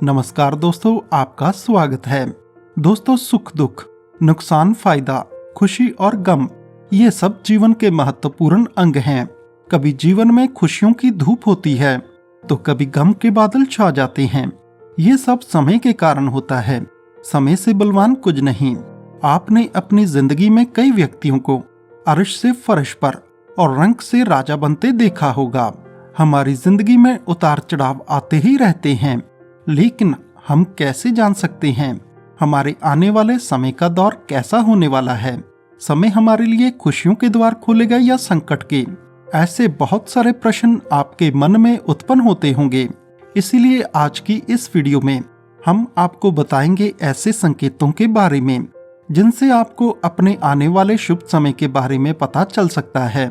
नमस्कार दोस्तों, आपका स्वागत है। दोस्तों, सुख दुख, नुकसान फायदा, खुशी और गम, ये सब जीवन के महत्वपूर्ण अंग हैं। कभी जीवन में खुशियों की धूप होती है तो कभी गम के बादल छा जाते हैं। ये सब समय के कारण होता है। समय से बलवान कुछ नहीं। आपने अपनी जिंदगी में कई व्यक्तियों को अर्श से फर्श पर और रंक से राजा बनते देखा होगा। हमारी जिंदगी में उतार चढ़ाव आते ही रहते हैं, लेकिन हम कैसे जान सकते हैं हमारे आने वाले समय का दौर कैसा होने वाला है? समय हमारे लिए खुशियों के द्वार खोलेगा या संकट के? ऐसे बहुत सारे प्रश्न आपके मन में उत्पन्न होते होंगे। इसीलिए आज की इस वीडियो में हम आपको बताएंगे ऐसे संकेतों के बारे में जिनसे आपको अपने आने वाले शुभ समय के बारे में पता चल सकता है।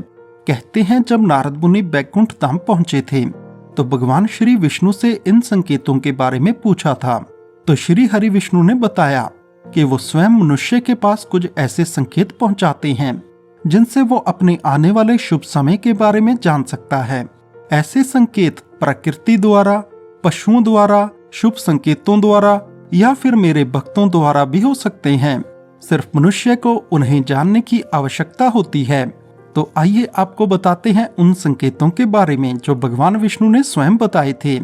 कहते हैं, जब नारद मुनि बैकुंठ धाम पहुंचे थे तो भगवान श्री विष्णु से इन संकेतों के बारे में पूछा था। तो श्री हरि विष्णु ने बताया कि वो स्वयं मनुष्य के पास कुछ ऐसे संकेत पहुंचाते हैं जिनसे वो अपने आने वाले शुभ समय के बारे में जान सकता है। ऐसे संकेत प्रकृति द्वारा, पशुओं द्वारा, शुभ संकेतों द्वारा या फिर मेरे भक्तों द्वारा भी हो सकते हैं। सिर्फ मनुष्य को उन्हें जानने की आवश्यकता होती है। तो आइए आपको बताते हैं उन संकेतों के बारे में जो भगवान विष्णु ने स्वयं बताए थे।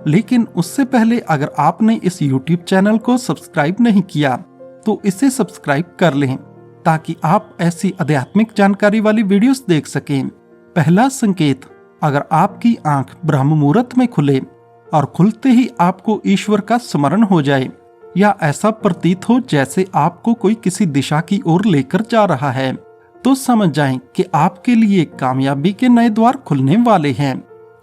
लेकिन उससे पहले अगर आपने इस YouTube चैनल को सब्सक्राइब नहीं किया तो इसे सब्सक्राइब कर लें ताकि आप ऐसी आध्यात्मिक जानकारी वाली वीडियोस देख सकें। पहला संकेत, अगर आपकी आंख ब्रह्म मुहूर्त में खुले और खुलते ही आपको ईश्वर का स्मरण हो जाए या ऐसा प्रतीत हो जैसे आपको कोई किसी दिशा की ओर लेकर जा रहा है, तो समझ जाएं कि आपके लिए कामयाबी के नए द्वार खुलने वाले हैं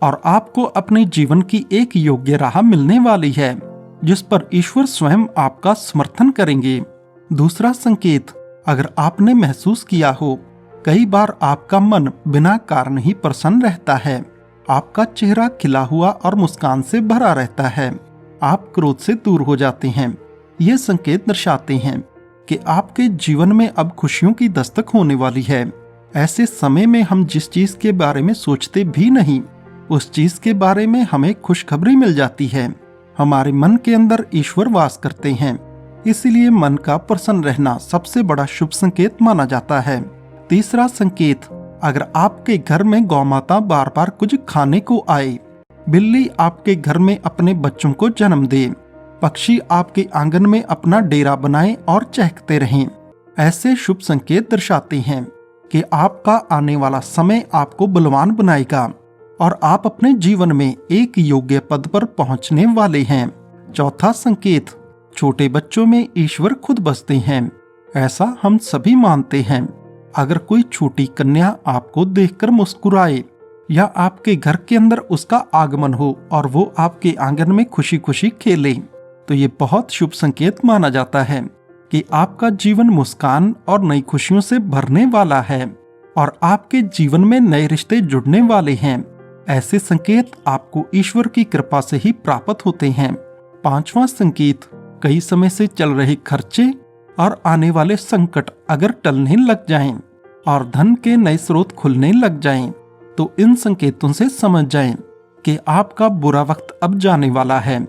और आपको अपने जीवन की एक योग्य राह मिलने वाली है जिस पर ईश्वर स्वयं आपका समर्थन करेंगे। दूसरा संकेत, अगर आपने महसूस किया हो कई बार आपका मन बिना कारण ही प्रसन्न रहता है, आपका चेहरा खिला हुआ और मुस्कान से भरा रहता है, आप क्रोध से दूर हो जाते हैं, ये संकेत दर्शाते हैं कि आपके जीवन में अब खुशियों की दस्तक होने वाली है। ऐसे समय में हम जिस चीज के बारे में सोचते भी नहीं उस चीज के बारे में हमें खुशखबरी मिल जाती है। हमारे मन के अंदर ईश्वर वास करते हैं, इसीलिए मन का प्रसन्न रहना सबसे बड़ा शुभ संकेत माना जाता है। तीसरा संकेत, अगर आपके घर में गौ माता बार बार कुछ खाने को आए, बिल्ली आपके घर में अपने बच्चों को जन्म दे, पक्षी आपके आंगन में अपना डेरा बनाएं और चहकते रहें, ऐसे शुभ संकेत दर्शाते हैं कि आपका आने वाला समय आपको बलवान बनाएगा और आप अपने जीवन में एक योग्य पद पर पहुंचने वाले हैं। चौथा संकेत, छोटे बच्चों में ईश्वर खुद बसते हैं, ऐसा हम सभी मानते हैं। अगर कोई छोटी कन्या आपको देखकर मुस्कुराए या आपके घर के अंदर उसका आगमन हो और वो आपके आंगन में खुशी खुशी खेले, तो ये बहुत शुभ संकेत माना जाता है कि आपका जीवन मुस्कान और नई खुशियों से भरने वाला है और आपके जीवन में नए रिश्ते जुड़ने वाले हैं। ऐसे संकेत आपको ईश्वर की कृपा से ही प्राप्त होते हैं। पांचवा संकेत, कई समय से चल रहे खर्चे और आने वाले संकट अगर टलने लग जाएं और धन के नए स्रोत खुलने लग जाएं, तो इन संकेतों से समझ जाएं कि आपका बुरा वक्त अब जाने वाला है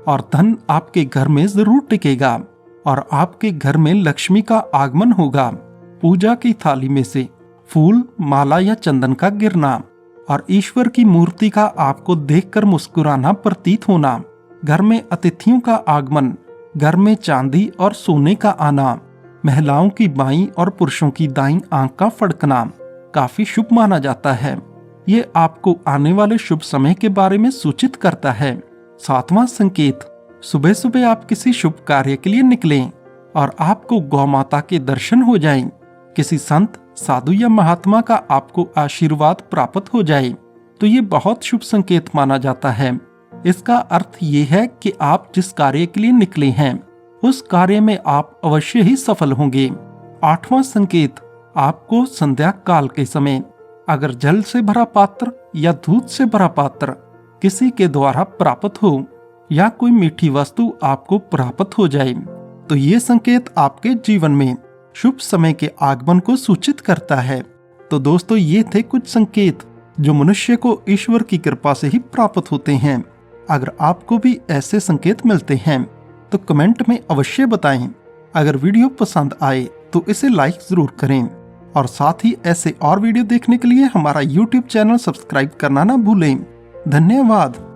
और धन आपके घर में जरूर टिकेगा और आपके घर में लक्ष्मी का आगमन होगा। पूजा की थाली में से फूल, माला या चंदन का गिरना और ईश्वर की मूर्ति का आपको देखकर मुस्कुराना प्रतीत होना, घर में अतिथियों का आगमन, घर में चांदी और सोने का आना, महिलाओं की बाईं और पुरुषों की दाईं आंख का फड़कना काफी शुभ माना जाता है। ये आपको आने वाले शुभ समय के बारे में सूचित करता है। सातवां संकेत, सुबह सुबह आप किसी शुभ कार्य के लिए निकलें और आपको गौ माता के दर्शन हो जाएं, किसी संत, साधु या महात्मा का आपको आशीर्वाद प्राप्त हो जाए, तो ये बहुत शुभ संकेत माना जाता है। इसका अर्थ ये है कि आप जिस कार्य के लिए निकले हैं उस कार्य में आप अवश्य ही सफल होंगे। आठवां संकेत, आपको संध्या काल के समय अगर जल से भरा पात्र या दूध से भरा पात्र किसी के द्वारा प्राप्त हो या कोई मीठी वस्तु आपको प्राप्त हो जाए, तो ये संकेत आपके जीवन में शुभ समय के आगमन को सूचित करता है। तो दोस्तों, ये थे कुछ संकेत जो मनुष्य को ईश्वर की कृपा से ही प्राप्त होते हैं। अगर आपको भी ऐसे संकेत मिलते हैं तो कमेंट में अवश्य बताएं। अगर वीडियो पसंद आए तो इसे लाइक जरूर करें और साथ ही ऐसे और वीडियो देखने के लिए हमारा YouTube चैनल सब्सक्राइब करना ना भूलें। धन्यवाद।